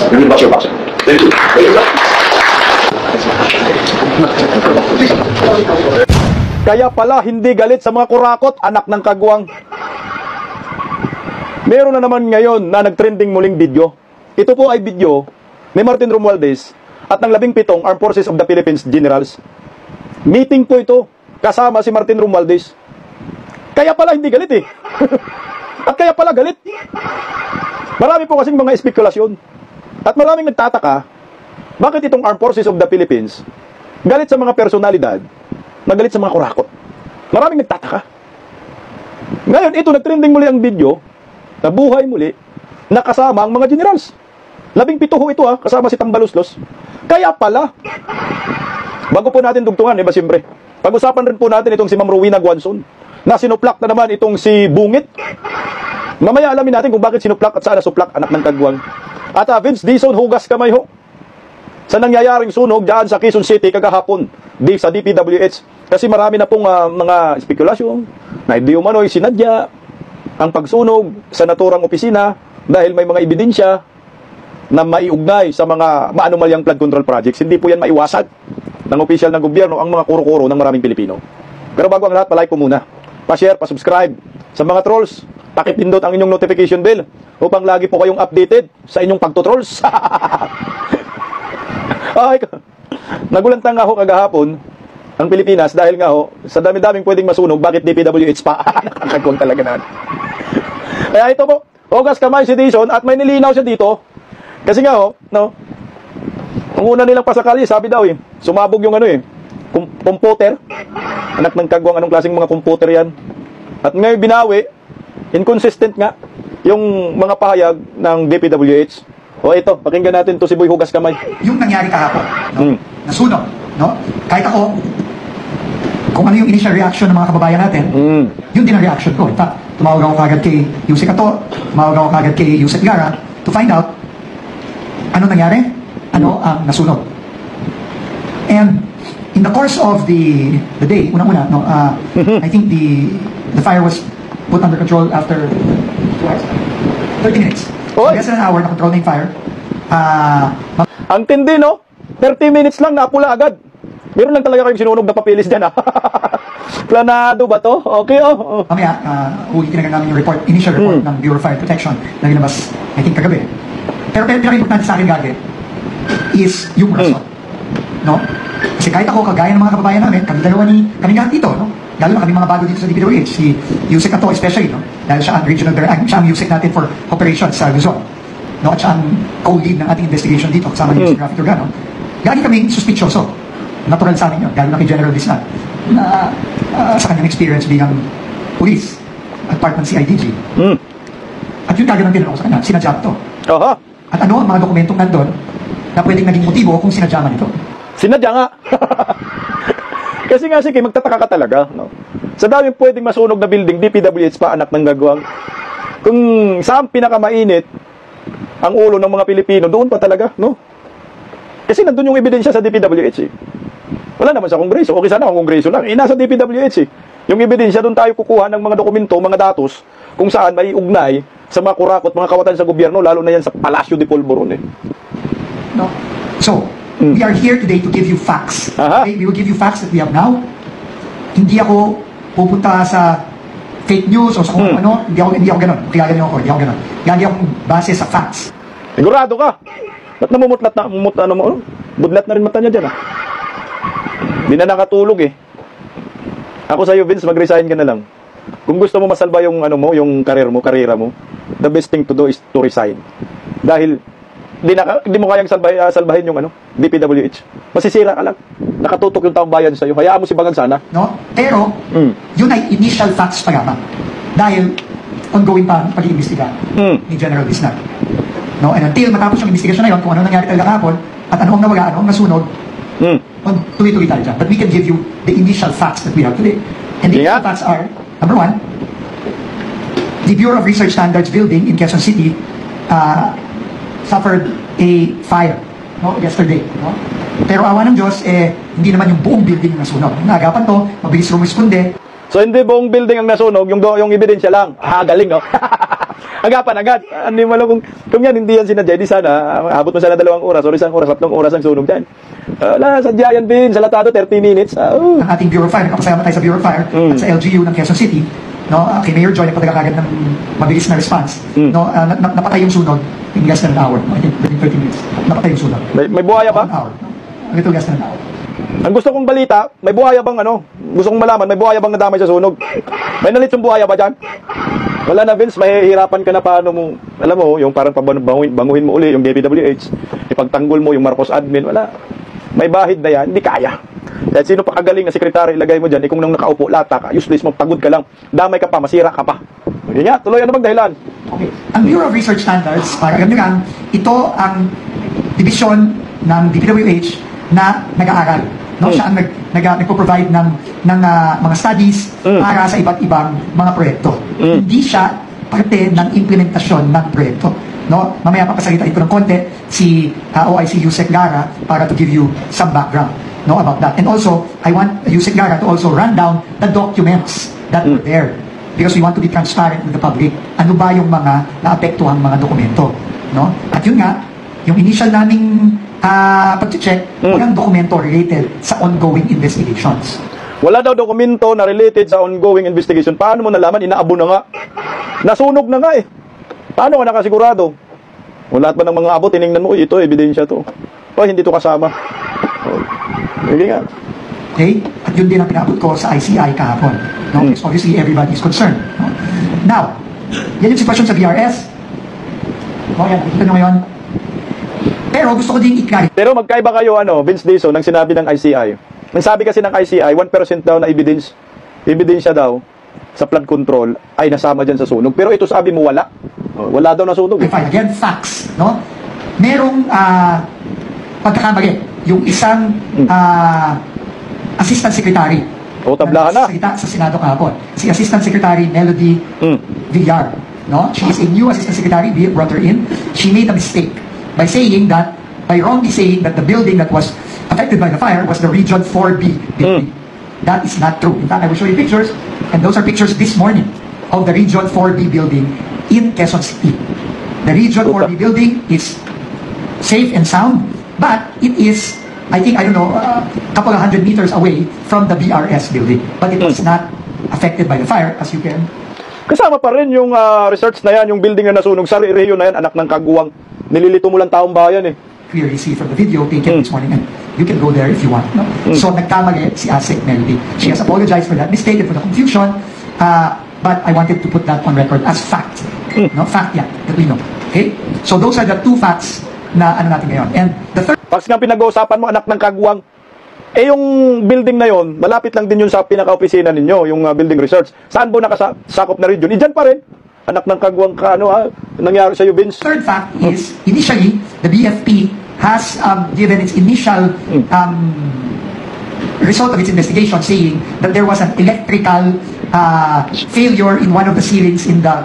Really much your passion. Thank you. Thank you. Kaya pala hindi galit sa mga kurakot, anak ng kagwang. Meron na naman ngayon na nagtrending muling video. Ito po ay video ni Martin Romualdez at ng 17 Armed Forces of the Philippines Generals. Meeting po ito kasama si Martin Romualdez. Kaya pala hindi galit eh. At kaya pala galit. Marami po kasing mga espekulasyon. At maraming nagtataka, bakit itong Armed Forces of the Philippines galit sa mga personalidad, nagalit sa mga kurakot. Maraming nagtataka. Ngayon, ito nagtrending muli ang video, nabuhay muli, nakasama ang mga generals. 17 ho ito kasama si Tambaloslos. Kaya pala, bago po natin dugtungan, ba siyempre, pag-usapan rin po natin itong si Ma'am Rowena Guanzon, na sinuplak na naman itong si Bungit. Mamaya alamin natin kung bakit sinuplak at saan nasuplak, anak ng kagwang. At Vince Dizon, hugas kamay ho sa nangyayaring sunog dyan sa Quezon City kagahapon sa DPWH. Kasi marami na pong mga spekulasyon na hindi umano'y sinadya ang pagsunog sa naturang opisina dahil may mga ebidensya na maiugnay sa mga maanumalyang flood control projects. Hindi po yan maiwasan ng opisyal ng gobyerno ang mga kuro-kuro ng maraming Pilipino. Pero bago ang lahat, palike po muna, pa-share, pa-subscribe. Sa mga trolls, pakipindot ang inyong notification bell upang lagi po kayong updated sa inyong pagtutrolls. Ay, nagulantang nga ho kagahapon ang Pilipinas dahil nga ho, sa dami-daming pwedeng masunog, bakit DPWH pa? Nakakagwang talaga na. Kaya ito po, hugas kamay si Dizon at may nilinaw siya dito. Kasi nga ho, no, ang una nilang pasakali, sabi daw sumabog yung computer. Anak ng kagwang, anong klaseng mga computer yan? At ngayon binawi, inconsistent nga yung mga pahayag ng DPWH. O ito, pakinggan natin to si Boy Hugas Kamay. Yung nangyari kahapon, no? Nasunog, no? Kahit ako, kung ano yung initial reaction ng mga kababayan natin, yun din ang reaction ko. In fact, tumawag ako kagad kay Yusek Ato, tumawag ako kagad kay Yusek Gara to find out ano nangyari, ano ang nasunog. And in the course of the day, unang-una, no, I think the fire was put under control after 30 minutes. Less than an hour, na-control na yung fire. Ang tindi, no? 30 minutes lang, napula agad. Meron lang talaga kayong sinunog na papilis dyan, Planado ba to? Okay, Mamaya, ulitin na namin yung report, initial report ng Bureau of Fire Protection na ginabas, I think, kagabi. Pero pinaka-importante sa akin, Gage, is yung rason. No? Kasi kahit ako, kagaya ng mga kababayan namin, kami lahat dito, no? Lalo na kami mga bago dito sa DPWH, si Yusek Ato especially, no? Dahil siya ang regional director, siya ang Yusek natin for operations sa Luzon. No? At siya ang co-lead ng ating investigation dito, kasama ni Yusek Rafi Turgano. Lagi kami suspicioso. Natural sa amin yun, lalo na kay General Dislan, na sa kanyang experience bilang police at part ng CIDG. At yun kagad ang tinanong ko sa kanya, sinadya to. At ano ang mga dokumentong nandun na pwedeng naging motibo kung sinadya man ito? Sinadya nga. Kasi nga sige, magtataka ka talaga, no? Sa daming pwedeng masunog na building, DPWH pa, anak ng gagawang. Kung saan pinakamainit ang ulo ng mga Pilipino, doon pa talaga, no? Kasi nandun yung ebidensya sa DPWH, Wala naman sa Kongreso. Okay sana kung Kongreso lang. Nasa DPWH, Yung ebidensya, doon tayo kukuha ng mga dokumento, mga datos, kung saan may ugnay sa mga kurakot, mga kawatan sa gobyerno, lalo na yan sa Palacio de Polvoron, No? So, we are here today to give you facts. Okay? We will give you facts that we have now. Hindi ako pupunta sa fake news o sa kung ano. Hindi ako ganun. Kaya ganyan ako. Hindi ako ganun. Lagi akong base sa facts. Sigurado ka. Ba't namumutlat na? Budlat na rin mata niya dyan, Hindi na nakatulog, Ako sa'yo, Vince, mag-resign ka na lang. Kung gusto mo masalba yung yung karera mo, the best thing to do is to resign. Dahil hindi mo kayang salbahin yung DPWH. Masisira ka lang. Nakatutok yung taong bayan sa'yo. Hayaan mo si Bagan sana. No? Pero, yun ay initial facts pa lamang. Dahil, ongoing pa ang pag-iimbestiga ni General Dislan. No? And until matapos yung investigasyon na yun, kung ano nangyari talaga kahapon, at ano ang nawaga, ano ang nasunog, tuloy-tuloy tayo dyan. But we can give you the initial facts that we have today. And the initial facts are, number one, the Bureau of Research Standards building in Quezon City suffered a fire yesterday. No? Pero awa ng Diyos, hindi naman yung buong building na nasunog. Nagapan to, mabilis rumisponde. So hindi buong building ang nasunog, yung ebidensya lang. Galing, Agapan agad. Hindi mo alam kung yan, hindi yan sinadya. Di sana, abot mo sana 2 oras o 1 oras, 3 oras ang sunog dyan. Wala, sadya yan, Bin. Salatado, 30 minutes. Ng ating Bureau of Fire, nakapasama tayo sa Bureau of Fire at sa LGU ng Quezon City, no, kay Mayor Joy, nagpatagal agad ng mabilis na response. No, napatay yung sunog in less than an hour. I think within 30 minutes. Napatay yung sunog. May buhaya ba? 1 hour. A little less than an hour. Ang gusto kong balita, may buhaya bang gusto kong malaman, may buhaya bang nadamay sa sunog? May nalitsong buhaya ba dyan? Wala na, Vince, may hirapan ka na paano mo, alam mo, yung parang banguhin mo uli yung DPWH, ipagtanggol mo yung Marcos admin, wala. May bahid na yan, hindi kaya. Dahil sino pa kagaling na sekretary, ilagay mo dyan, kung nang nakaupo, lata ka, useless, magpagod ka lang, damay ka pa, masira ka pa. Hindi nga, tuloy, ano bang dahilan? Okay. Ang Bureau of Research Standards, para alam nyo lang, ito ang division ng DPWH na nag-aaral. No? Siya ang nagpo-provide ng mga studies para sa iba't ibang mga proyekto. Hindi siya parte ng implementasyon ng proyekto. No? Mamaya papasalita ito ng konti si OIC Yusek Gara para to give you some background, no, about that. And also, I want Yusek Gara to also run down the documents that were there because we want to be transparent with the public. Ano ba yung mga naapektuhang mga dokumento? No? At yun nga, yung initial naming pag-check, walang dokumento related sa ongoing investigations. Wala daw dokumento na related sa ongoing investigation. Paano mo nalaman? Inaabo na nga. Nasunog na nga eh. Paano ka nakasigurado? O lahat ba ng mga abo, tinignan mo, ito, ebidensya to. O, hindi to kasama. Hindi nga. Okay? At yun din ang pinabot ko sa ICI kahapon. No? Because obviously, everybody is concerned. No? Now, yan yung sitwasyon sa BRS. O, yan, nakikita nyo ngayon. Pero gusto ko din i-clarify. Pero magkaiba kayo, Vince Dizon, ng sinabi ng ICI. Ang sabi kasi ng ICI, 1% daw na ebidensya daw sa flood control ay nasama dyan sa sunog. Pero ito sabi mo, wala. Wala daw nasunog. Again, facts. No? Merong pagkakamali. Yung isang assistant secretary. O, tablahan na. Sa Senado kahapon. Si Assistant Secretary Melody Villar. No? She is a new Assistant Secretary. We brought her in. She made a mistake by wrongly saying that the building that was affected by the fire was the Region 4B building. That is not true. In fact, I will show you pictures, and those are pictures this morning of the Region 4B building in Quezon City. The Region 4B building is safe and sound, but it is, I don't know, a couple of 100 meters away from the BRS building. But it was not affected by the fire, as you can. Kasama pa rin yung research na yan, yung building na nasunog sa Rio na yan, anak ng Kaguwang. Nililito mo lang taong bayan eh. Clearly see from the video taken this morning, and you can go there if you want. No? So, nagkamali si Asik Melody. She has apologized for that mistake and for the confusion, but I wanted to put that on record as fact. No? Fact yan, that we know. Okay? So, those are the 2 facts na natin ngayon. And the third... Pag nga pinag-uusapan mo, anak ng Kaguwang, yung building na yon, malapit lang din yun sa pinaka-opisina ninyo, yung building research. Saan po nakasakop na region? Diyan pa rin. Anak ng Kaguwang ka, nangyari sa'yo, Vince? Third fact is, initially, the BFP has given its initial result of its investigation saying that there was an electrical failure in one of the ceilings in the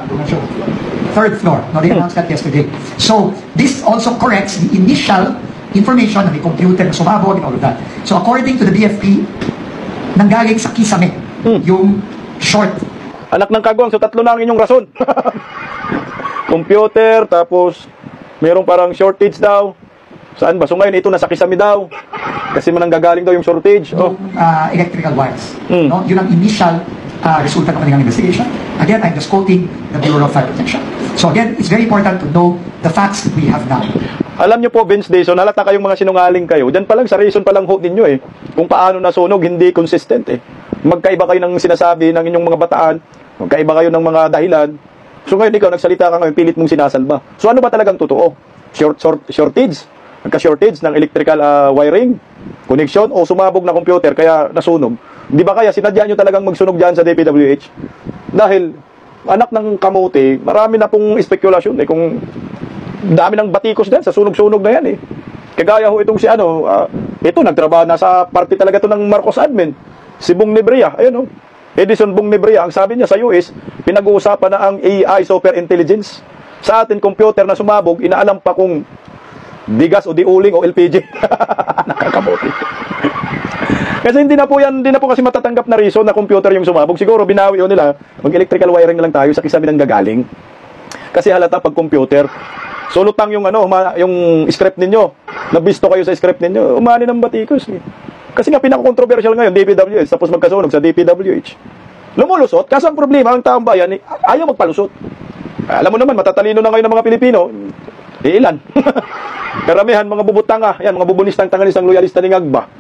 3rd floor. No, they announced that yesterday. So, this also corrects the initial information na may computer na sumabog and all of that. So, according to the BFP, nanggaling sa kisame yung short. Anak ng Kaguwang, so 3 na ang inyong rason. Computer, tapos merong parang shortage daw. Saan ba? So ngayon, ito nasa kisame daw. Kasi mananggagaling daw yung shortage. Yung electrical wires. No? Yun ang initial resulta ng kanilang investigation. Again, I'm just quoting the Bureau of Fire Protection. So again, it's very important to know the facts that we have now. Alam nyo po, Vince Dizon, halata kayong mga sinungaling kayo. Diyan pa lang, sa reason pa lang ho ninyo eh. Kung paano nasunog, hindi consistent eh. Magkaiba kayo ng sinasabi ng inyong mga bataan. Magkaiba kayo ng mga dahilan. So ngayon ikaw, nagsalita ka ngayon, pilit mong sinasalba. So ano ba talagang totoo? Shortage? Nagka-shortage ng electrical wiring? Connection? O sumabog na computer kaya nasunog? Di ba kaya sinadya nyo talagang magsunog dyan sa DPWH? Dahil anak ng kamote, marami na pong spekulasyon eh. Kung dami ng batikos dyan sa sunog-sunog na yan eh. Kagaya ho itong si ito nagtrabaho na sa party talaga to ng Marcos admin. Si Bong Nebria, ayun Edison Bong Nebria, ang sabi niya sa US, pinag-uusapan na ang AI super intelligence. Sa atin computer na sumabog, inaalam pa kung digas o diuling o LPG. Nakakabuti. Kasi hindi na po kasi matatanggap na reason na computer yung sumabog. Siguro binawi nila, mag-electrical wiring na lang tayo sa kisame ng gagaling. Kasi halata pag computer. So lutang yung yung script ninyo. Nabisto kayo sa script ninyo. Umani ng batikos. Eh. Kasi nga pinaka-controversial ngayon, DPWH, tapos magkasunog sa DPWH. Lumulusot, kasi ang problema, ang taong bayan, ayaw magpalusot. Alam mo naman, matatalino na ngayon ng mga Pilipino. Ilan? Karamihan, mga bubutanga. Yan, mga bubulistang tangalistang loyalista ni Ngagba.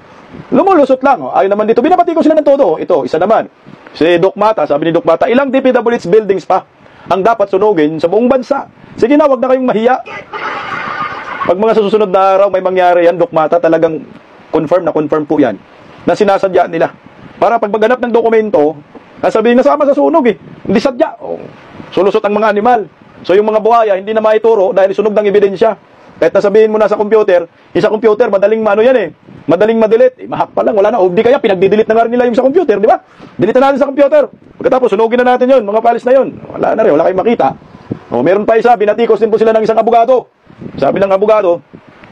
Lumulusot lang. Oh. Ayaw naman dito. Binabati ko sila ng todo. Ito, isa naman. Si Doc Mata, sabi ni Doc Mata, ilang DPWH buildings pa ang dapat sunugin sa buong bansa. Sige na, wag na kayong mahiya. Pag mga susunod na araw may mangyari yan, Doc Mata, talagang confirm po yan. Na sinasadya nila. Para pag maghanap ng dokumento, sabihin nasama sa sunog eh. Hindi sadya. Oh. Sulusot ang mga animal. So yung mga buhaya, hindi na maituro dahil sunog ng ebidensya. Kahit nasabihin mo na sa computer, madaling yan eh. Madaling madelete. Mahak pa lang, wala na. O di kaya, pinagdidelete na nga rin nila yung sa computer, di ba? Delete na natin sa computer. Pagkatapos, sunugin na natin yun. Mga files na yun. Wala na rin, wala kayong makita. O, meron pa isa, binatikos din po sila ng isang abogado. Sabi ng abogado,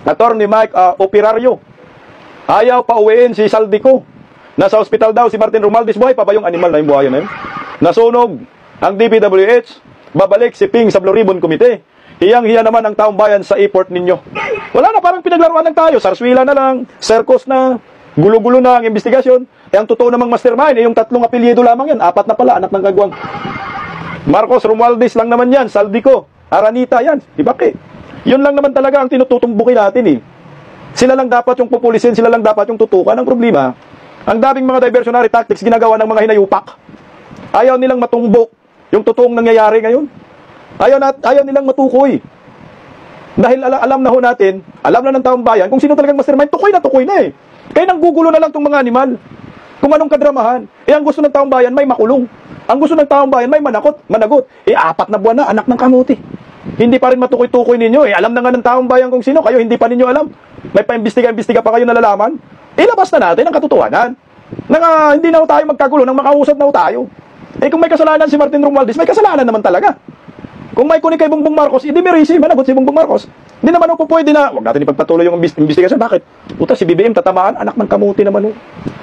Attorney Mike Operario, ayaw pa uwiin si Saldico. Nasa hospital daw si Martin Romualdez. Buhay pa ba yung animal na yung buhayan na yun? Nasunog ang DPWH. Babalik si Ping sa Blue Ribbon Committee. Hiyang-hiya naman ang taong bayan sa effort ninyo. Wala na, parang pinaglaruan lang tayo. Sarswila na lang, circus na, gulo-gulo na ang investigasyon. Ang totoo namang mastermind, yung 3 apelyido lamang yan. 4 na pala, anak ng kagwang. Marcos Romualdez lang naman yan. Saldico, Aranita yan. Ibaki. Yun lang naman talaga ang tinututumbukin natin eh. Sila lang dapat yung pupulisin, sila lang dapat yung tutukan. Ang problema, ang daming mga diversionary tactics ginagawa ng mga hinayupak. Ayaw nilang matumbok yung totoong nangyayari ngayon. Ayaw nilang matukoy. Dahil alam na ho natin, alam na ng taong bayan, kung sino talagang mastermind, tukoy na eh. Kaya nanggugulo na lang itong mga animal. Kung anong kadramahan. Ang gusto ng taong bayan, may makulong. Ang gusto ng taong bayan, may managot. 4 na buwan na, anak ng kamuti. Hindi pa rin matukoy-tukoy ninyo. Alam na nga ng taong bayan kung sino, kayo hindi pa ninyo alam. May paimbestiga pa kayo nalalaman. Ilabas na natin ang katotohanan. Hindi na ho tayo magkagulo, nang makausap na ho tayo. Kung may kasalanan si Martin Romualdez, may kasalanan naman talaga. Kung may kunin kay Bongbong Marcos, hindi may receive, managot si Bongbong Marcos. Hindi naman po pwede na, huwag natin ipagpatuloy yung investigasyon. Bakit? Puta, si BBM tatamaan, anak ng kamuti naman.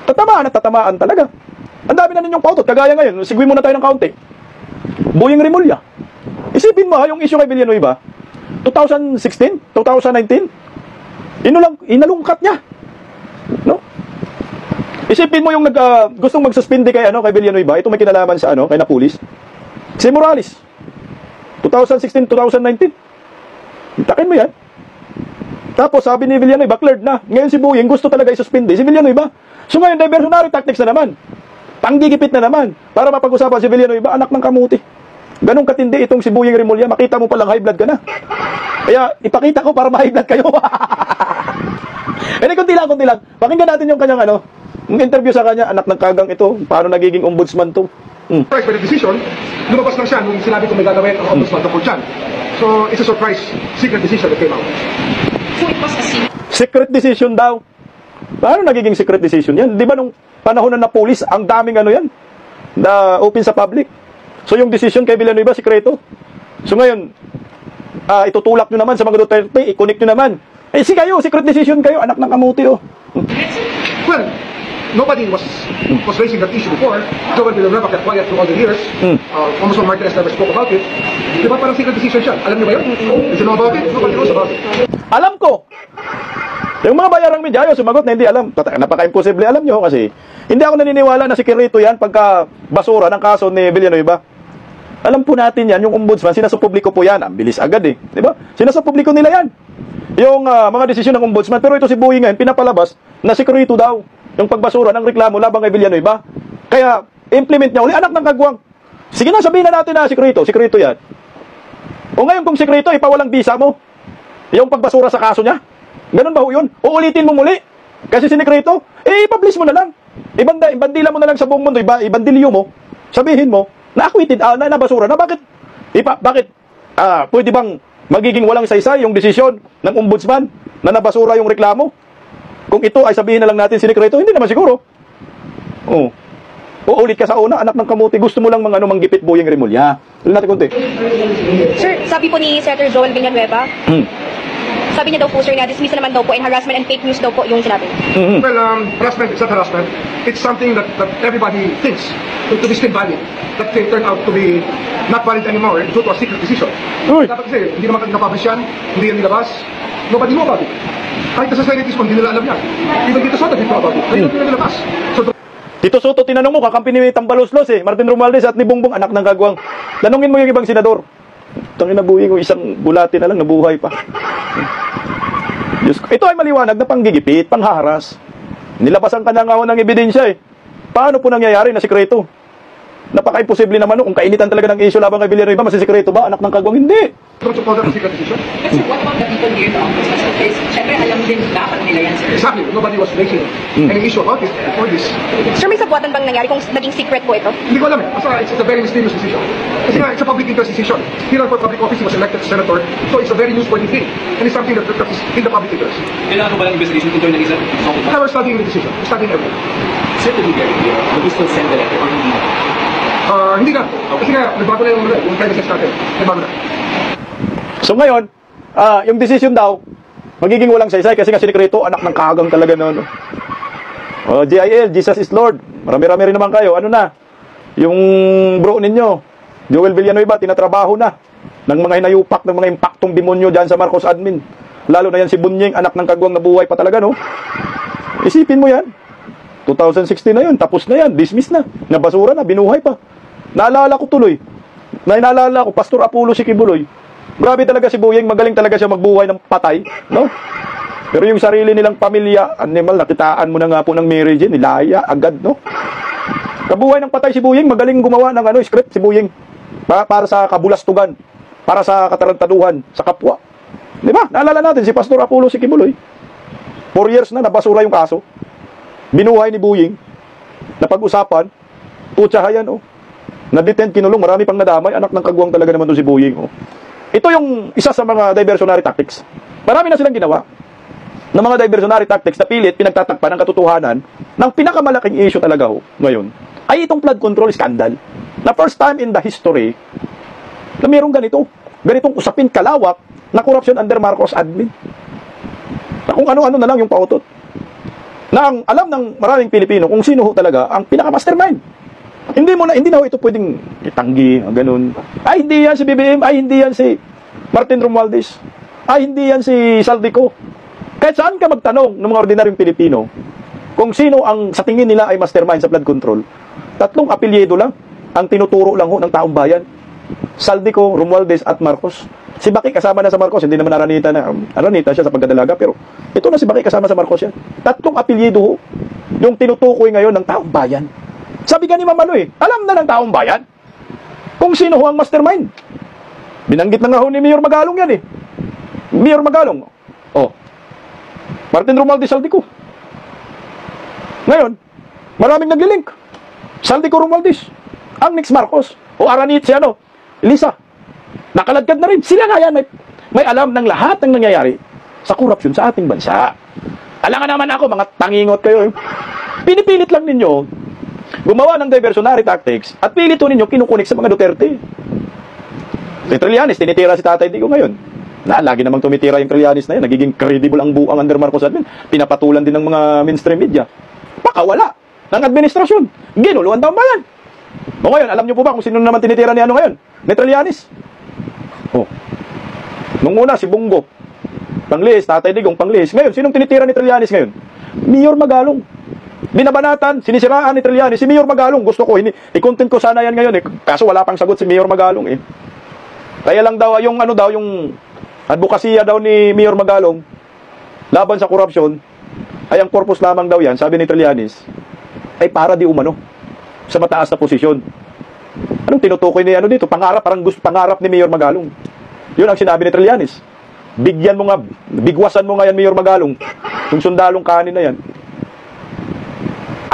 Tatamaan at tatamaan talaga. Ang dami na ninyong pautot. Kagaya ngayon, sigwi muna tayo ng kaunti. Boying Rimulya. Isipin mo yung issue kay Villanueva, 2016, 2019, inalungkat niya. No? Isipin mo yung gustong magsuspindi kay Villanueva, ito may kinalaman sa kay Napulis. Si Morales. 2016, 2019. Takin mo yan. Tapos sabi ni Villanueva, cleared na. Ngayon si Boying gusto talaga isuspindi si Villanueva. So ngayon, diversionary tactics na naman. Panggigipit na naman. Para mapag-usapan si Villanueva, anak ng kamuti. Ganong katindi itong si Boying Rimulya. Makita mo palang high blood ka na. Kaya ipakita ko para ma-high blood kayo. Kunti lang. Pakinggan natin yung kanyang yung interview sa kanya, anak ng kagang ito. Paano nagiging ombudsman to? Surprise by the decision, lumabas lang siya nung sinabi ko may gagawin ang ombudsman tungkol dyan. So, it's a surprise, secret decision that came out. So, it was a secret? Secret decision daw. Paano nagiging secret decision yan? Di ba nung panahon na police, ang daming yan, na open sa public. So, yung decision kay Villanueva, sikreto. So, ngayon, itutulak nyo naman sa mga Duterte, i-connect nyo naman. Kayo, secret decision kayo, anak ng kamuti, Well, nobody was raising that issue before. Joel Villanueva kept quiet through all the years. Congressman Martinez never spoke about it. Di ba parang secret decision siya? Alam niyo ba yun? Did you know about it? Nobody knows about it. Alam ko! Yung mga bayarang medya, sumagot na hindi alam. Napaka-imposible alam nyo kasi hindi ako naniniwala na sikreto yan pagka basura ng kaso ni Villanueva. Alam po natin yan, yung ombudsman, sinasupubliko po yan. Ang bilis agad eh. Di ba? Sinasupubliko nila yan. Yung mga desisyon ng ombudsman. Pero ito si Boying ngayon, pinapalabas na sikreto daw. Yung pagbasura ng reklamo labang kay Villanueva. Kaya, implement niya uli, anak ng kagwang. Sige na, sabihin na natin na sikreto yan. O ngayon kung sikreto, ipawalang bisa mo. Yung pagbasura sa kaso niya. Ganun ba ho yun? O ulitin mo muli. Kasi sinikreto, i-publish mo na lang. Ibandila mo na lang sa buong mundo, ibandilyo mo. Sabihin mo, na-acquitted, na nabasura na. Bakit? Pwede bang magiging walang saysay yung desisyon ng ombudsman na nabasura yung reklamo? Kung ito ay sabihin na lang natin sinikreto, hindi naman siguro. Uulit ka sa una, anak ng kamuti, gusto mo lang manggipit Boying Rimulya. Tuloy natin konti. Sir, sabi po ni Senator Joel Villanueva, Sabi niya daw po, sir, na dismiss naman daw po and harassment and fake news daw po yung sinabi niya. Well, harassment is not harassment. It's something that everybody thinks to be still valid. That can turn out to be not valid anymore due to a secret decision. Uy. Dapat kasi, hindi naman napublish yan, hindi yan nilabas. Nobody know about it. Kahit sa societies kung hindi nila alam yan. Even dito sa didn't know about it. Hindi nila nilabas. So, Tito Soto, tinanong mo, kakampi ni Tambalos-Los Martin Romualdez at ni Bongbong, anak ng kagwang. Tanungin mo yung ibang senador. Tangin na buhay ko, isang bulati na lang, nabuhay pa. Diyos ko. Ito ay maliwanag na panggigipit, panghaharas. Nilabasan ka na nga ng ebidensya eh. Paano po nangyayari na sikreto? Napaka-imposible naman kung kainitan talaga ng issue labang kay Villanueva, masisikreto ba? Anak ng kagwang, hindi. don't you call that a secret decision? Kasi what about the people here in the office? Kasi syempre alam din dapat nila yan, sir. Exactly. Nobody was raising any issue about it before this. Sir, may sabuatan bang nangyari kung naging secret po ito? Hindi ko alam eh. Basta it's a very mysterious decision. Kasi nga, it's a public interest decision. He ran for public office, he was elected senator. So it's a very newsworthy thing. And it's something that is in the public interest. Kailangan ba ng investigation internally, sir? Now we're studying the decision. We're studying everything. Sir, to be very clear, would you still send the letter or hindi? Hindi na. Kasi nga, nagbago na yung premises natin. Nagbago na. So ngayon, yung decision daw, magiging walang saysay kasi nga sinikreto, anak ng kagang talaga no. GIL, Jesus is Lord. Marami-rami rin naman kayo. Ano na? Yung bro ninyo, Joel Villanueva, tinatrabaho na ng mga hinayupak, ng mga impaktong demonyo dyan sa Marcos admin. Lalo na yan si Bunyeng, anak ng kagwang na buhay pa talaga, no? Isipin mo yan. 2016 na yun, tapos na yan, dismiss na. Nabasura na, binuhay pa. Naalala ko tuloy. Naalala ko, Pastor Apollo Sikibuloy. Grabe talaga si Buyeng, magaling talaga siya magbuhay ng patay, no? Pero yung sarili nilang pamilya, animal, nakitaan mo na nga po ng Mary Jane, nilaya agad, no? Kabuhay ng patay si Buyeng, magaling gumawa ng script si Buyeng. Para sa kabulastugan, para sa katarantaduhan, sa kapwa. Di ba? Naalala natin si Pastor Apollo Sikibuloy. 4 years na, nabasura yung kaso. Binuhay ni Buyeng. Napag-usapan, putsahayan, oh. Na-detent, kinulong, marami pang nadamay. Anak ng kagwang talaga naman to si Buyeng, oh. Ito yung isa sa mga diversionary tactics. Marami na silang ginawa ng mga diversionary tactics na pilit pinagtatakpan ng katotohanan ng pinakamalaking issue talaga ngayon ay itong flood control scandal. Na first time in the history na mayroong ganitong usapin kalawak na corruption under Marcos admin. Na kung ano-ano na lang yung pautot. Na ang alam ng maraming Pilipino kung sino talaga ang pinaka-mastermind. Hindi na ito pwedeng itanggi, ganun. Ay, hindi yan si BBM. Ay, hindi yan si Martin Romualdez. Ay, hindi yan si Saldico. Kahit saan ka magtanong ng mga ordinaryong Pilipino kung sino ang sa tingin nila ay mastermind sa flood control, 3 apelyido lang ang tinuturo lang ng taong bayan. Saldico, Romualdez at Marcos. Si Baki kasama na sa Marcos. Hindi naman naranita siya sa pagdadalaga. Pero ito na si Baki kasama sa Marcos yan. 3 apelyido yung tinutukoy ngayon ng taong bayan. Sabi ka ni Ma'am alam na ng taong bayan kung sino ang mastermind. Binanggit na nga ni Mayor Magalong yan Mayor Magalong. Martin Romualdez, Saldico. Ngayon, maraming naglilink. Saldico, Romualdez. Ang next Marcos. O Aranit, Elisa. Nakaladkad na rin. Sila nga yan. May alam ng lahat ng nangyayari sa korupsyon sa ating bansa. Alangan naman ako, mga tangingot kayo. Pinipilit lang ninyo gumawa ng diversionary tactics at pilit ninyo kinukunik sa mga Duterte. Si Trillanes, tinitira si Tatay Digo ngayon. Lagi namang tumitira yung Trillanes na yan. Nagiging credible ang buang under Marcos admin. Pinapatulan din ng mga mainstream media. Pakawala ng administrasyon. Ginuluan daw ba yan? O ngayon, alam nyo po ba kung sino naman tinitira ni ngayon? Ni Trillanes. Nung una, si Bungo. Panglihis, Tatay Digong, panglihis. Ngayon, sinong tinitira ni Trillanes ngayon? Mayor Magalong. Binabanatan, sinisiraan ni Trillanes, si Mayor Magalong. Gusto ko, i-content ko sana yan ngayon Kaso wala pang sagot si Mayor Magalong Kaya lang daw, yung advokasya daw ni Mayor Magalong laban sa korupsyon, ay ang purpose lamang daw yan, sabi ni Trillanes, ay para di umano sa mataas na posisyon. Anong tinutukoy ni dito? Pangarap, parang pangarap ni Mayor Magalong. Yun ang sinabi ni Trillanes. Bigwasan mo nga yan, Mayor Magalong. Yung sundalong kanin na yan.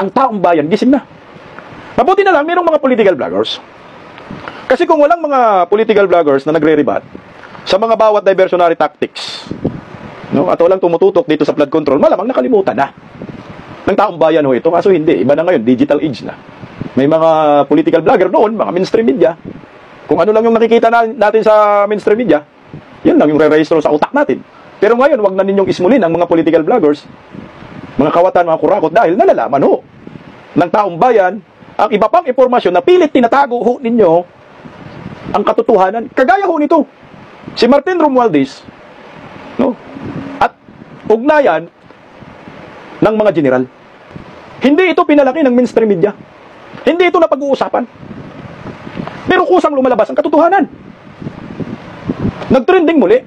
Ang taong bayan, gising na. Mabuti na lang, mayroong mga political vloggers. Kasi kung walang mga political vloggers na nagre-rebat sa mga bawat diversionary tactics, at walang tumututok dito sa flood control, malamang nakalimutan na ng taong bayan ito. Kaso hindi, iba na ngayon, digital age na. May mga political vlogger noon, mga mainstream media. Kung ano lang yung nakikita natin sa mainstream media, yun lang yung re-registro sa utak natin. Pero ngayon, wag na ninyong ismulin ang mga political vloggers, mga kawatan, mga kurakot, dahil nalalaman ho ng taong bayan ang iba pang impormasyon na pilit tinatago ho ninyo ang katotohanan. Kagaya ho nito, si Martin Romualdez, no? At ugnayan ng mga general. Hindi ito pinalaki ng mainstream media. Hindi ito napag-uusapan. Pero kusang lumalabas ang katotohanan. Nagtrending muli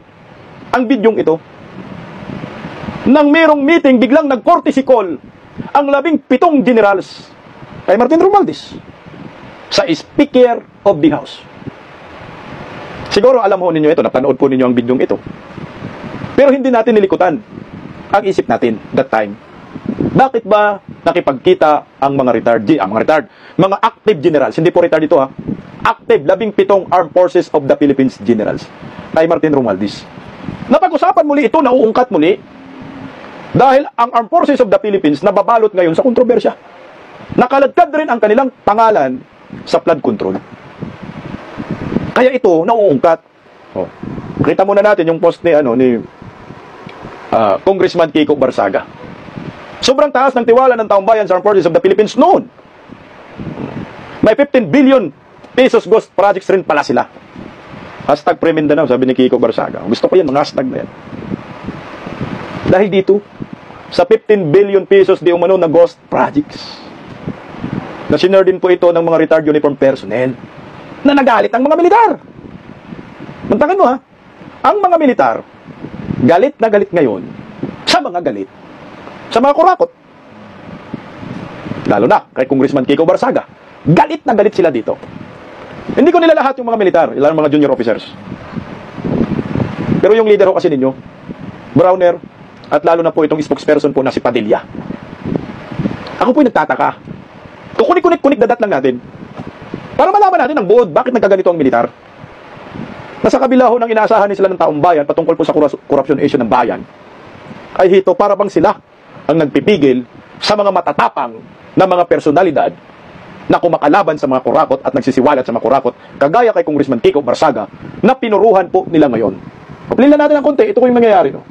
ang bidyong ito. Nang merong meeting, biglang nag-courtesy call ang 17 generals kay Martin Romualdez sa Speaker of the House. Siguro alam ho ninyo ito, napanood po ninyo ang bidyong ito. Pero hindi natin nilikutan ang isip natin that time. Bakit ba nakipagkita ang mga mga active generals, hindi po retired ito ha, active 17 Armed Forces of the Philippines generals kay Martin Romualdez. Napag-usapan muli ito, nauungkat muli, dahil ang Armed Forces of the Philippines nababalot ngayon sa kontrobersya. Nakaladkad rin ang kanilang pangalan sa flood control. Kaya ito, nauungkat. Oh. Kita muna natin yung post ni Congressman Kiko Barsaga. Sobrang taas ng tiwala ng taong bayan sa Armed Forces of the Philippines noon. May 15 billion pesos ghost projects rin pala sila. Hashtag Pre-Mindanao, sabi ni Kiko Barsaga. Gusto ko yan, mga hashtag na yan. Dahil dito, sa 15 billion pesos di umano na ghost projects, na sinare din po ito ng mga retired uniform personnel na nagalit ang mga militar. Mantakan mo ha, ang mga militar, galit na galit ngayon sa mga galit, sa mga kurakot. Lalo na kay Congressman Kiko Barsaga. Galit na galit sila dito. Hindi ko nila lahat yung mga militar, ilang mga junior officers. Pero yung leader ko kasi ninyo, Browner, at lalo na po itong spokesperson po na si Padilla. Ako po'y nagtataka. Kukunik-kunik dadat lang natin. Para malaman natin ang buod, bakit nagkaganito ang militar. Nasa kabila ho ng inaasahan sila ng taong bayan patungkol po sa corruption issue ng bayan, ay hito para bang sila ang nagpipigil sa mga matatapang na mga personalidad na kumakalaban sa mga kurakot at nagsisiwalat sa mga kurakot, kagaya kay Congressman Kiko Barsaga, na pinuruhan po nila ngayon. Kuplin na natin ang konti, ito ko yung nangyayari, no?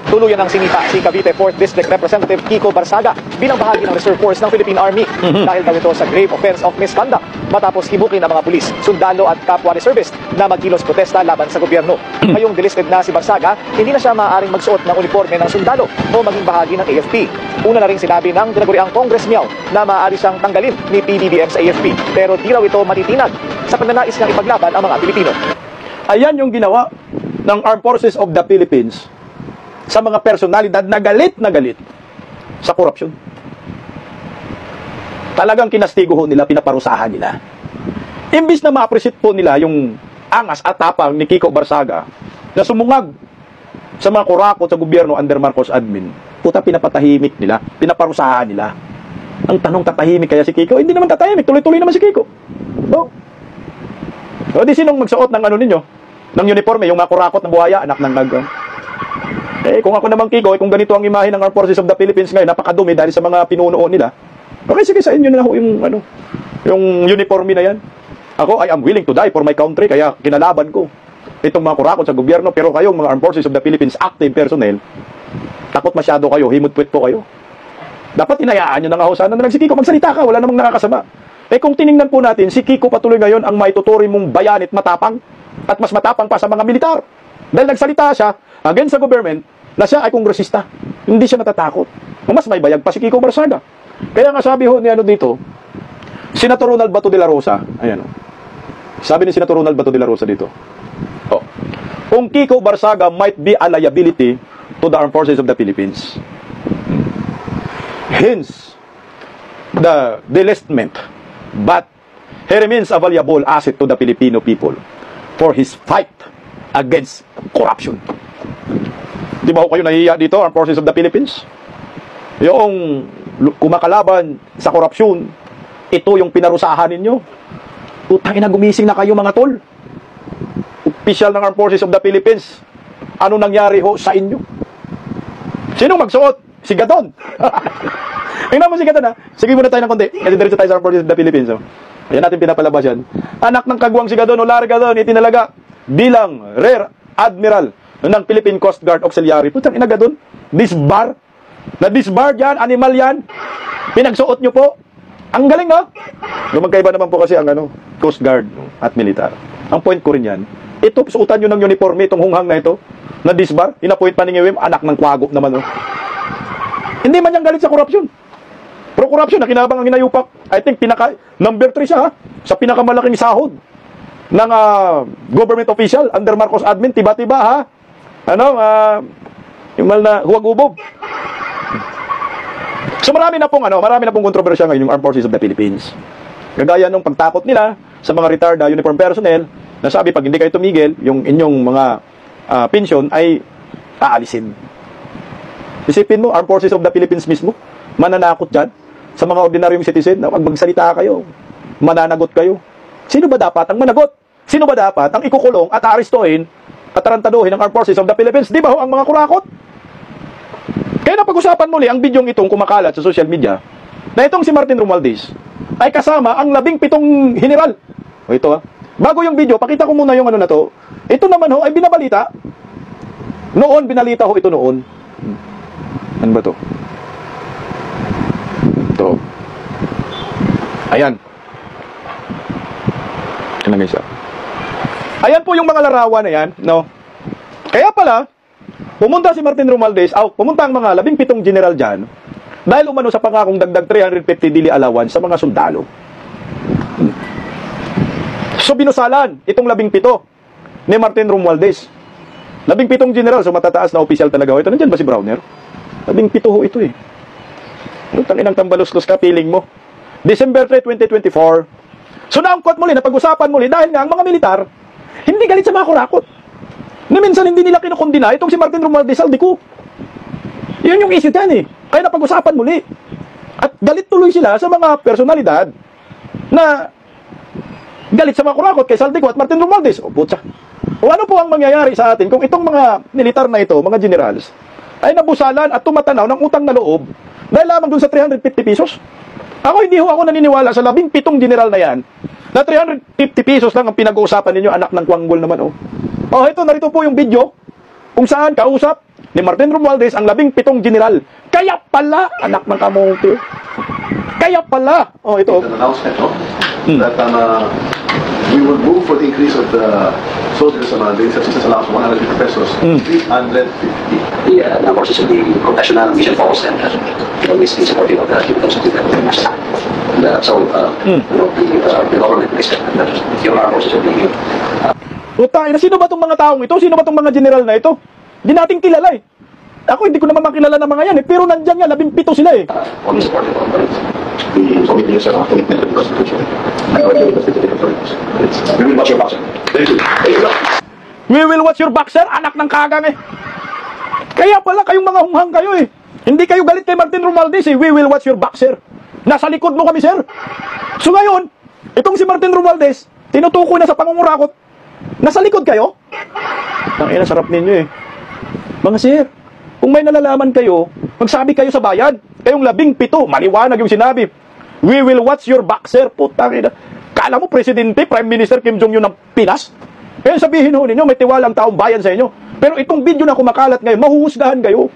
Tuluyan ang sinita si Cavite 4th District Representative Kiko Barsaga bilang bahagi ng Reserve Force ng Philippine Army dahil daw ito sa grave offense of misconduct matapos hibukin ng mga pulis, sundalo at kapwa reservist na magkilos protesta laban sa gobyerno. Ngayong delisted na si Barsaga, hindi na siya maaaring magsuot ng uniforme ng sundalo o maging bahagi ng AFP. Una na rin sinabi ng tinaguriang Congress Miao na maaari siyang tanggalin ni PBBM sa AFP, pero di raw ito matitinag sa pagnanais niyang ipaglaban ang mga Pilipino. Ayan yung ginawa ng Armed Forces of the Philippines sa mga personalidad na galit sa korupsyon. Talagang kinastigo ho nila, pinaparusahan nila. Imbis na ma-appreciate po nila yung angas at tapang ni Kiko Barsaga na sumungag sa mga kurakot sa gobyerno under Marcos admin, puta pinapatahimik nila, pinaparusahan nila. Ang tanong, tatahimik kaya si Kiko? Hindi naman tatahimik, tuloy-tuloy naman si Kiko. O di sinong magsuot ng ninyo? Ng uniforme, yung mga kurakot na buhaya, anak ng kung ako naman Kiko, kung ganito ang imahe ng Armed Forces of the Philippines ngayon, napakadumi dahil sa mga pinuno nila. Okay, sige, sa inyo na ho yung uniforme na yan. Ako, I am willing to die for my country, kaya kinalaban ko itong mga kurakot sa gobyerno. Pero kayong mga Armed Forces of the Philippines active personnel, takot masyado kayo, himut-pwet po kayo. Dapat hinayaan nyo na nga ho sana na lang si Kiko, magsalita ka, wala namang nakakasama. Kung tiningnan po natin, si Kiko patuloy ngayon ang maituturi mong bayanit matapang, at mas matapang pa sa mga militar. Dahil nagsalita siya against sa government, na siya ay kongresista. Hindi siya natatakot. Mas may bayag pa si Kiko Barsaga. Kaya nga sabi ho ni dito, Senator Ronald Bato de la Rosa, ayan o. Sabi ni Senator Ronald Bato de la Rosa dito, kung Kiko Barsaga might be a liability to the Armed Forces of the Philippines. Hence, the delistment, but he remains a valuable asset to the Filipino people for his fight against corruption. Di ba kayo nahihiya dito, Armed Forces of the Philippines? Yung kumakalaban sa korupsyon, ito yung pinarusahan ninyo. Putang ina, gumising na kayo mga tol. Official ng Armed Forces of the Philippines, ano nangyari ho sa inyo? Sinong magsuot? Si Gadon. Tingnan mo si Gadon ha. Sige muna tayo ng konti, kasi diretso tayo sa Armed Forces of the Philippines. Ayan natin pinapalabas yan. Anak ng kagwang si Gadon, Olar Gadon, itinalaga bilang Rear Admiral ng Philippine Coast Guard Auxiliary. Putang inaga doon. Disbar. Na-disbar yan, animal yan. Pinagsuot nyo po. Ang galing, no? Magkaiba naman po kasi ang Coast Guard at militar. Ang point ko rin yan, ito, suotan nyo ng uniforme, itong hunghang na ito, na disbar, inapoint pa ni Ngewem, anak ng kwago naman, no? Hindi man yan galit sa korupsyon. Pro corruption, na kinabang ang hinayupak. I think, number 3 siya, ha? Sa pinakamalaking sahod ng government official under Marcos admin, tiba-tiba, ha? Yung mal na huwag-ubob. So marami na pong kontrobersya ngayon yung Armed Forces of the Philippines. Kagaya nung pagtakot nila sa mga retired uniform personnel na sabi pag hindi kayo tumigil, yung inyong mga pensyon ay aalisin. Isipin mo, Armed Forces of the Philippines mismo, mananakot dyan sa mga ordinaryong citizen na pag magsalita kayo, mananagot kayo. Sino ba dapat ang managot? Sino ba dapat ang ikukulong at aarestuhin at tarantaduhin ng Armed Forces of the Philippines? Di ba ho ang mga kurakot? Kaya napag-usapan muli ang bidyong itong kumakalat sa social media na itong si Martin Romualdez ay kasama ang 17 general. O ito bago yung video, pakita ko muna yung na to. Ito naman ho ay binabalita. Noon, binalita ho ito noon. Ano ba to? Ito. Ayan. Ano guys? Ayan po yung mga larawan na yan, no? Kaya pala, pumunta si Martin Romualdez, pumunta ang mga 17 general dyan, dahil umano sa pangakong dagdag 350 daily allowance sa mga sundalo. So binusalan itong 17 ni Martin Romualdez. 17 general, so matataas na opisyal talaga. Ito, nandyan ba si Browner? 17 ho ito eh. Utang inang tambalos-los ka, feeling mo. December 3, 2024. So naangkot muli, napag-usapan muli, dahil nga ang mga militar, hindi galit sa mga kurakot. Na minsan hindi nila kinukondina itong si Martin Romualdez Saldico. Yun yung issue dyan eh. Kaya napag-usapan muli. At galit tuloy sila sa mga personalidad na galit sa mga kurakot kay Saldico at Martin Romualdez. O putsa. O ano po ang mangyayari sa atin kung itong mga militar na ito, mga generals, ay nabusalan at tumatanaw ng utang na loob dahil lamang dun sa 350 pesos? Hindi ako naniniwala sa 17 general na yan na 350 pesos lang ang pinag-uusapan ninyo, anak ng kwanggol naman, oh. Ito, narito po yung video kung saan kausap ni Martin Romualdez ang 17 general. Kaya pala, anak ng kamote. Kaya pala. Ito. An announcement, no? That we will move for the increase of the soldiers amount, the assistance allowance from 150 pesos to 350. The forces of the professional mission force and always in supporting of the Philippines. The government expects that the armed forces of the sino ba itong mga taong ito? Sino ba itong mga general na ito? Hindi natin kilala eh. Ako hindi ko naman makilala ng mga yan eh. Pero nandyan nga, 17 sila eh. always supporting of the commitment to the Constitution. We will watch your boxer. We will watch your back, sir. Anak ng kagang eh. Kaya pala kayong mga hunghang kayo eh. Hindi kayo galit kay Martin Romualdez eh. We will watch your back, sir. Nasa likod mo kami, sir. So ngayon, itong si Martin Romualdez, tinutukoy na sa pangungurakot. Nasa likod kayo? Tangina, sarap ninyo eh. Mga sir, kung may nalalaman kayo, magsabi kayo sa bayan. Kayong 17, maliwanag yung sinabi. We will watch your back, sir. Putangina. Kala mo, Presidente, Prime Minister Kim Jong-un ng Pinas? Kaya sabihin ho ninyo, may tiwalang taong bayan sa inyo. Pero itong video na kumakalat ngayon, mahuhusgahan kayo.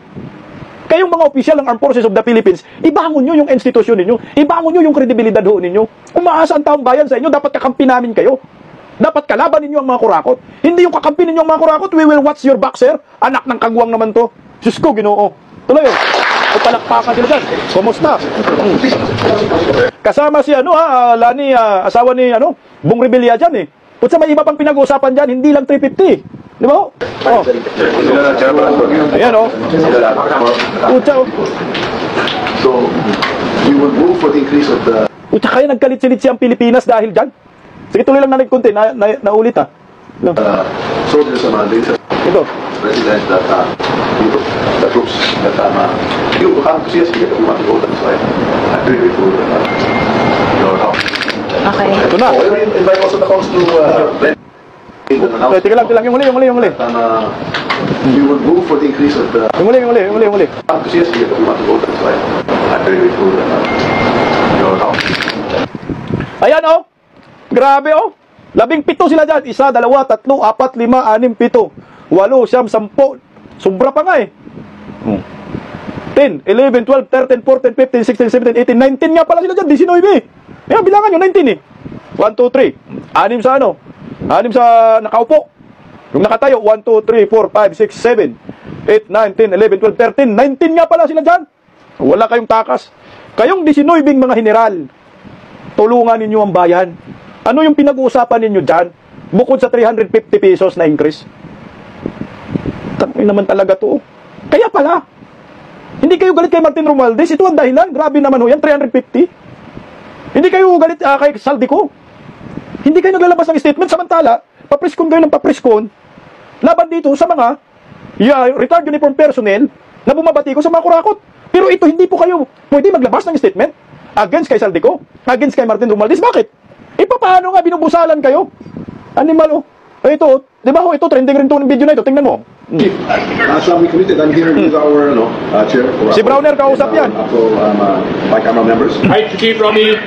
Kayong mga opisyal ng Armed Forces of the Philippines, ibangon nyo yung institusyon ninyo. Ibangon nyo yung kredibilidad ho ninyo. Umaasa ang taong bayan sa inyo, dapat kakampi namin kayo. Dapat kalaban ninyo ang mga kurakot. Hindi yung kakampi ninyo ang mga kurakot, we will watch your back, sir. Anak ng kagwang naman to. Diyos ko, Ginoo. Tuloy yun. O palakpakan sila dyan. Kumusta? Kasama si Lani, asawa ni Bong Revilla dyan eh. Putsa may iba pang pinag-uusapan dyan, hindi lang 350. Di ba? Ayan Putsa So, we will move for the increase of the Putsa kaya nagkalit-silit siyang Pilipinas dahil dyan. Sige, tuloy lang natin kunti. Naulit soldiers amount, the Ito. President that the troops that you come to see us here, we want to go, that's why I'm very grateful your help. Okay. Ito na. Invite also the house to Tika lang, yung huli. We will move for the increase of the Yung huli. come to see us here, we want to go, that's why I'm very grateful your help. Ayan Grabe 17 sila dyan. 1, 2, 3, 4, 5, 6, 7. 8, 9, 10. Sobra pa nga eh. 10, 11, 12, 13, 14, 15, 16, 17, 18, 19 nga pala sila dyan, 19. Ayan, bilangan nyo, 19 eh. 1, 2, 3. 6 sa ano? 6 sa nakaupo. Yung nakatayo, 1, 2, 3, 4, 5, 6, 7, 8, 9, 10, 11, 12, 13, 19 nga pala sila dyan. Wala kayong takas. Kayong 19 mga general, tulungan ninyo ang bayan. Ano yung pinag-uusapan ninyo dyan? Bukod sa 350 pesos na increase. Tangin naman talaga to. Kaya pala, hindi kayo galit kay Martin Romualdez. Ito ang dahilan. Grabe naman ho yan, 350. Hindi kayo galit kay Saldico. Hindi kayo naglalabas ng statement. Samantala, papriskon kayo ng papriskon laban dito sa mga retired uniform personnel na bumabati ko sa mga kurakot. Pero ito, hindi po kayo pwede maglabas ng statement against kay Saldico, against kay Martin Romualdez. Bakit? Paano nga binubusalan kayo? Animal, oh. Ito, di ba ho, ito, trending rin to ng video na ito. Tingnan mo. As we committed, I'm here with our chair. Si Browner, kausap yan. My camera members. Hi, Chief Romy.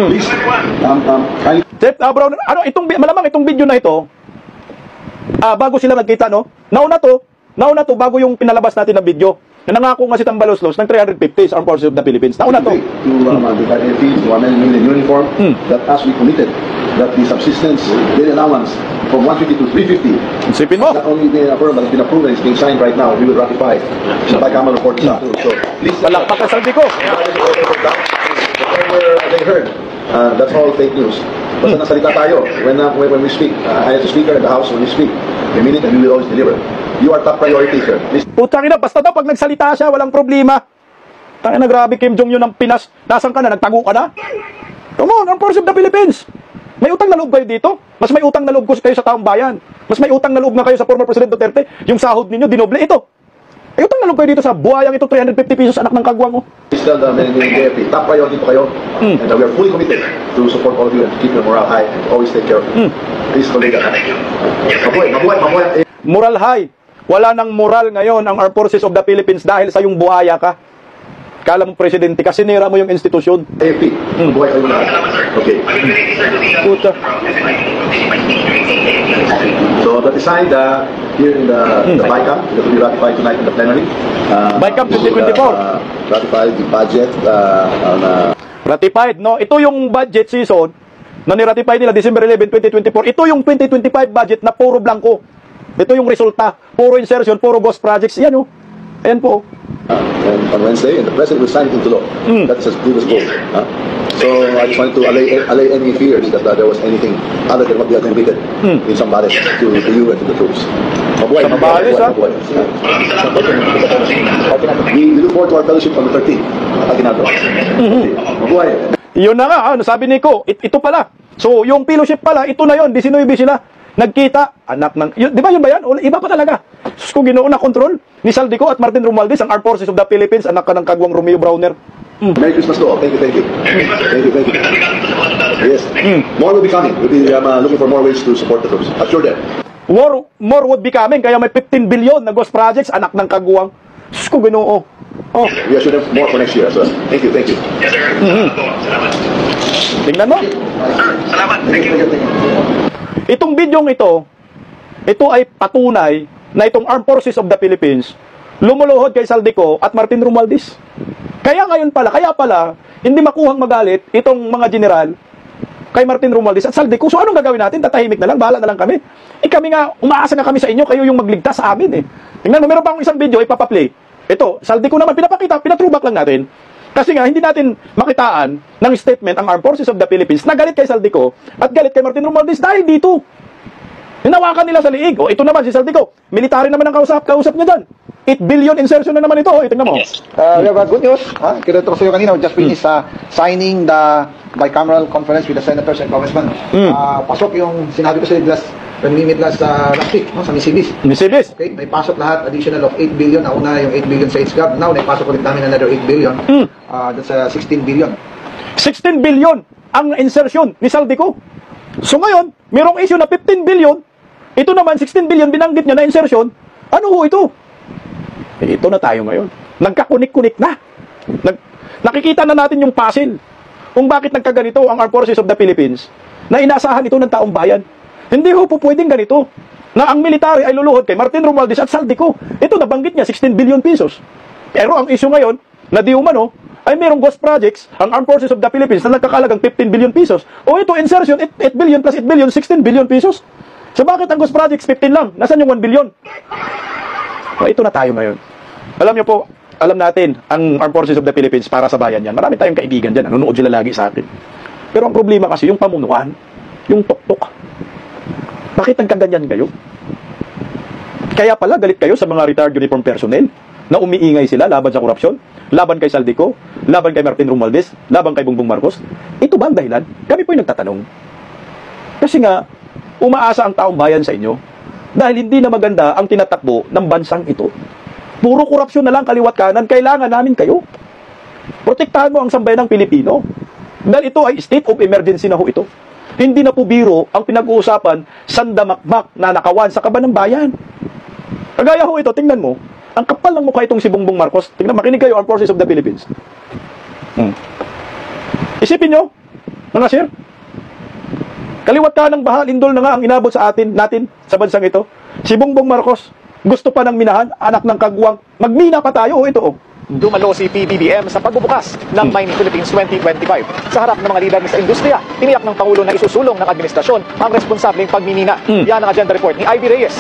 Please, Chef Browner, malamang itong video na ito, bago sila nagkita, no? Nauna to, bago yung pinalabas natin na video. Nangako nga si Tambaloslos ng 350 sa Armed Forces of the Philippines. Nauna to. To the NFTs, to amend in uniform, that as we committed, that the subsistence daily allowance from 150 to 350, Isipin mo. not only been approved, but it's been approved and it's being signed right now. We will ratify. So, by camera report is approved. So, please. Palakpak ka, Saldico. Whatever they heard, that's all fake news. Basta nasalita tayo. When we speak, I as a speaker in the House, when we speak, we mean it and we will always deliver. You are top priority, sir. Please. Putang ina, basta daw pag nagsalita siya, walang problema. Tangina, grabe Kim Jong-un ng Pinas. Nasaan ka na? Nagtago ka na? Come on, Armed Forces of the Philippines. May utang na loob kayo dito? Mas may utang na loob ko kayo sa taong bayan. Mas may utang na loob na kayo sa former President Duterte. Yung sahod ninyo, dinoble ito. May utang na loob kayo dito sa buhayang ito, 350 pesos, anak ng kagwang mo. Please tell them in the AFP, top priority po kayo. And we are fully committed to support all of you and keep your morale high and always take care of you. Please, colleague. Mabuhay. Moral high. Wala nang moral ngayon ang Armed Forces of the Philippines dahil sa yung buhaya ka. Kala mo presidente kasi nira mo yung institusyon. AFP, mabuhay kayo na. Okay. Puta. So that aside, here in the BICAM, that will be ratified tonight in the plenary. BICAM 2024. Ratified the budget Ratified, no? Ito yung budget season na niratify nila December 11, 2024. Ito yung 2025 budget na puro blanco. Ito yung resulta. Puro insertion, puro ghost projects. Yan, oh. Ayan po. and on Wednesday, and the President will sign it into law. That's his previous goal. So I just wanted to allay any fears that there was anything other than what we had committed in Zambales to you and to the troops. Mabuhay, Zambales, mabuhay, mabuhay. We look forward to our fellowship on the 13th. Mabuhay. Yun na nga, ano sabi ni Ko, ito pala. So, yung fellowship pala, ito na yon, 19 sila. Nagkita, anak ng, di ba yun ba yan? O, iba pa talaga. Sus, kung Ginoo na control ni Saldico at Martin Romualdez, ang Armed Forces of the Philippines, anak ka ng kagwang Romeo Browner. Merry Christmas to all. Thank you, thank you. Thank you, thank you. Yes. More will be coming. We'll be looking for more ways to support the troops. Assure them. More would be coming, kaya may 15 billion na ghost projects, anak ng kagwang. Sus, kung Ginoo. Oh. We assure them more for next year as well. Thank you, thank you. Yes, sir. Tingnan mo. Sir, salamat. Thank you. Itong bidyong ito ay patunay na itong Armed Forces of the Philippines lumuluhod kay Saldico at Martin Romualdez. Kaya pala, hindi makuhang magalit itong mga general kay Martin Romualdez at Saldico. So anong gagawin natin? Tatahimik na lang, bahala na lang kami. Kami nga, umaasa na kami sa inyo, kayo yung magligtas sa amin Tingnan mo, meron pa akong isang video, ipapaplay. Ito, Saldico naman, pinapakita, pinatrubak lang natin. Kasi nga, hindi natin makitaan ng statement ang Armed Forces of the Philippines na galit kay Saldico at galit kay Martin Romualdez dahil dito. Hinawakan nila sa liig. O, ito naman si Saldico. Military naman ang kausap niya dyan. 8 billion insertion na naman ito. O, tingnan mo. We have good news. Kinato ko sa iyo kanina, we just finished signing the bicameral conference with the senators and congressmen. Pasok yung sinabi ko sa iyo when we meet last week sa Misibis. Okay, may pasok lahat, additional of 8 billion. Nauna yung 8 billion sa HGAB. Now, naipasok ulit namin another 8 billion. That's 16 billion. 16 billion ang insertion ni Saldico. So ngayon, mayroong issue na 15 billion. Ito naman, 16 billion binanggit niya na insertion. Ano ho ito? Ito na tayo ngayon. Nagkakunik-kunik na. Nakikita na natin yung puzzle kung bakit nagkaganito ang Armed Forces of the Philippines na inaasahan ito ng taong bayan. Hindi ho po pwedeng ganito. na ang military ay luluhod kay Martin Romualdez at Saldico. Ito, nabanggit niya, 16 billion pesos. Pero ang issue ngayon, na di umano, ay mayroong ghost projects, ang Armed Forces of the Philippines na nagkakalagang 15 billion pesos. O ito, insertion, 8 billion plus 8 billion, 16 billion pesos. So bakit ang ghost projects 15 lang? Nasaan yung 1 billion? O ito na tayo ngayon. Alam niyo po, alam natin, ang Armed Forces of the Philippines para sa bayan yan. Marami tayong kaibigan dyan, nanonood sila lagi sa atin. Pero ang problema kasi, yung pamunuan, yung tuktok. Bakit nagkaganyan kayo? Kaya pala galit kayo sa mga retired uniform personnel na umiingay sila laban sa korupsyon, laban kay Saldico, laban kay Martin Romualdez, laban kay Bongbong Marcos. Ito ba ang dahilan? Kami po yung nagtatanong. Kasi nga, umaasa ang taong bayan sa inyo dahil hindi na maganda ang tinatakbo ng bansang ito. Puro korupsyon na lang kaliwat kanan, kailangan namin kayo. Protektahan mo ang sambayanang Pilipino. Dahil ito ay state of emergency na ho ito. Hindi na po biro ang pinag-uusapan sandamakmak na nakawan sa kaban ng bayan. Kagaya ho ito, tingnan mo, ang kapal ng mukha itong si Bongbong Marcos. Tingnan, makinig kayo, Armed Forces of the Philippines. Isipin nyo, mga sir, kaliwat ka ng baha, lindol na nga ang inabot sa natin sa bansang ito. Si Bongbong Marcos, gusto pa ng minahan, anak ng kagwang, magmina pa tayo, ito oh. Dumalo si PBBM sa pagbubukas ng Mining Philippines 2025. Sa harap ng mga lider sa industriya, tiniyak ng Pangulo na isusulong ng administrasyon ang responsableng pagmimina. Yan ang agenda report ni Ivy Reyes.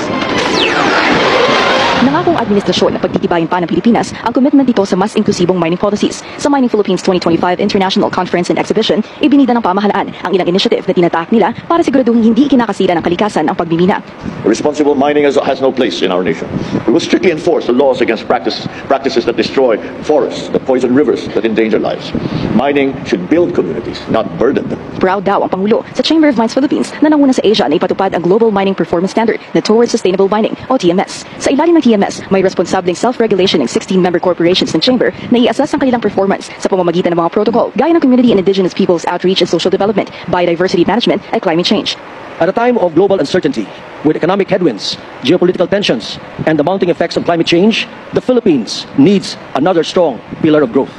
Nangakong administrasyon na pagtitibayin pa ng Pilipinas ang commitment dito sa mas inklusibong mining policies. Sa Mining Philippines 2025 International Conference and Exhibition, ibinida ng pamahalaan ang ilang initiative na tinatak nila para siguraduhin hindi kinakasira ng kalikasan ang pagmimina. Responsible mining has no place in our nation. We will strictly enforce the laws against practices that destroy forests, that poison rivers, that endanger lives. Mining should build communities, not burden them. Proud daw ang Pangulo sa Chamber of Mines Philippines na nanguna sa Asia na ipatupad ang Global Mining Performance Standard na Towards Sustainable Mining o TMS. Sa ilalim ng TMS, may responsableng self-regulation ng 16 member corporations ng Chamber na i-assess ang kanilang performance sa pamamagitan ng mga protocol gaya ng Community and Indigenous Peoples Outreach and Social Development, Biodiversity Management at Climate Change. At a time of global uncertainty, with economic headwinds, geopolitical tensions, and the mounting effects of climate change, the Philippines needs another strong pillar of growth.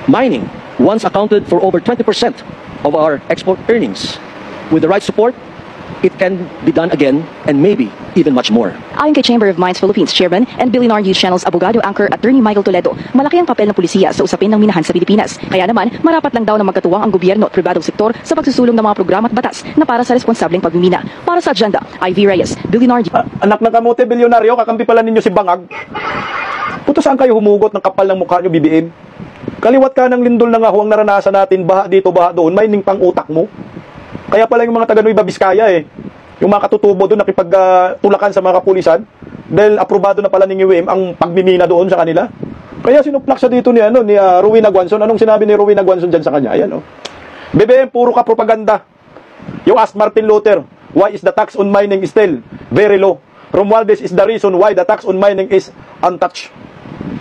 Mining once accounted for over 20% of our export earnings. With the right support, it can be done again and maybe even much more. Ayon kay Chamber of Mines Philippines Chairman and Billionaire News Channel's abogado anchor Attorney Michael Toledo, malaki ang papel ng pulisiya sa usapin ng minahan sa Pilipinas. Kaya naman, marapat lang daw na magkatuwang ang gobyerno at pribadong sektor sa pagsusulong ng mga programa at batas na para sa responsableng pagmimina. Para sa agenda, Ivy Reyes, Billionaire... Anak ng kamote, bilyonaryo, kakampi pala ninyo si Bangag. Puto saan kayo humugot ng kapal ng mukha nyo, BBM? Kaliwat ka ng lindol na nga huwang naranasan natin, baha dito, baha doon, mining pang utak mo. Kaya pala yung mga taga Nueva Vizcaya yung mga katutubo doon nakipagtulakan sa mga kapulisan dahil aprobado na pala ni UWM ang pagmimina doon sa kanila. Kaya sinuplak siya dito ni Rowena Guanzon. Anong sinabi ni Rowena Guanzon dyan sa kanya? Ayan, oh. BBM, puro ka propaganda. You ask Martin Luther, why is the tax on mining still very low? Romualdez is the reason why the tax on mining is untouched.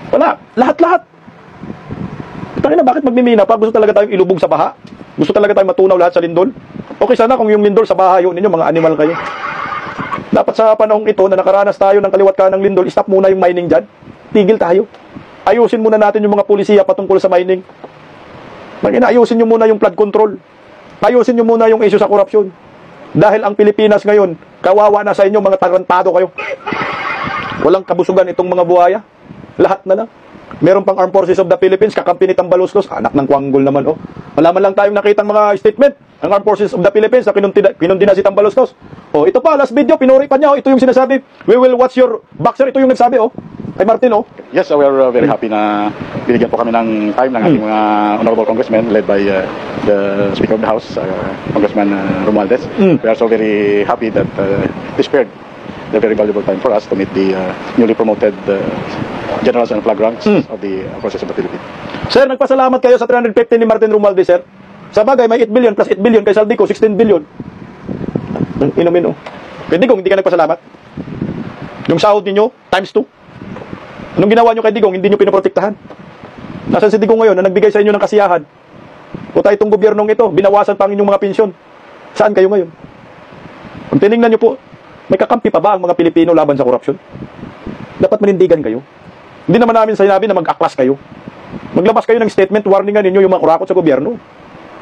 Wala. Lahat-lahat. Tangina, bakit magmimina pa? Gusto talaga tayong ilubog sa baha? Gusto talaga tayong matunaw lahat sa lindol? Okay sana kung yung lindol sa bahayo ninyo, mga animal kayo. Dapat sa panahong ito na nakaranas tayo ng kaliwat ka ng lindol, stop muna yung mining dyan. Tigil tayo. Ayusin muna natin yung mga pulisiya patungkol sa mining. Ayusin nyo muna yung flood control. Ayusin nyo muna yung issue sa korupsyon. Dahil ang Pilipinas ngayon, kawawa na sa inyo, mga tarantado kayo. Walang kabusugan itong mga buhaya. Lahat na lang. Meron pang Armed Forces of the Philippines, kakampi ni Tambaloslos, anak ng Kwanggol naman, oh. Wala man lang tayong nakitang mga statement ng Armed Forces of the Philippines na kinundi na si Tambaloslos. Oh, ito pa, last video, pinuri pa niya, oh. Ito yung sinasabi, we will watch your boxer, ito yung nagsabi, oh. Kay Martin, oh. Yes, we are very happy na binigyan po kami ng time ng ating mga honorable congressmen led by the Speaker of the House, Congressman Romualdez. We are so very happy that they spared the very valuable time for us to meet the newly promoted generals and flag ranks of the Forces of the Philippines. Sir, nagpasalamat kayo sa 350 ni Martin Romualdez, sir. Sa bagay, may 8 billion plus 8 billion kay Saldico, 16 billion. Inumin, oh. Kay Digong, hindi ka nagpasalamat. Yung sahod ninyo, times 2. Anong ginawa nyo kay Digong, hindi nyo pinoprotektahan. Nasaan si Digong ngayon na nagbigay sa inyo ng kasiyahan? O tayo itong gobyernong ito, binawasan pa ang inyong mga pensyon. Saan kayo ngayon? Kung tinignan nyo po, may kakampi pa ba ang mga Pilipino laban sa korupsyon? Dapat manindigan kayo. Hindi naman namin sinabi na mag-aklas kayo. Maglabas kayo ng statement, warningan ninyo yung mga kurakot sa gobyerno.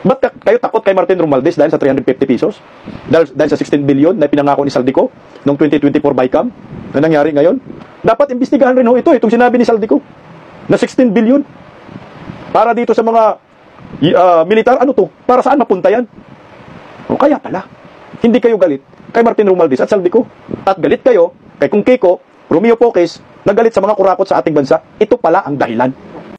Ba't kayo takot kay Martin Romualdez dahil sa 350 pesos? Dahil sa 16 billion na pinangako ni Saldico noong 2024 BICAM na nangyari ngayon? Dapat imbestigahan rin ho itong sinabi ni Saldico na 16 billion. Para dito sa mga militar, ano to? Para saan mapunta yan? O kaya pala, hindi kayo galit kay Martin Romualdez at Saldico. At galit kayo kay Kung Kiko, Romeo Poques, nagalit sa mga kurakot sa ating bansa. Ito pala ang dahilan.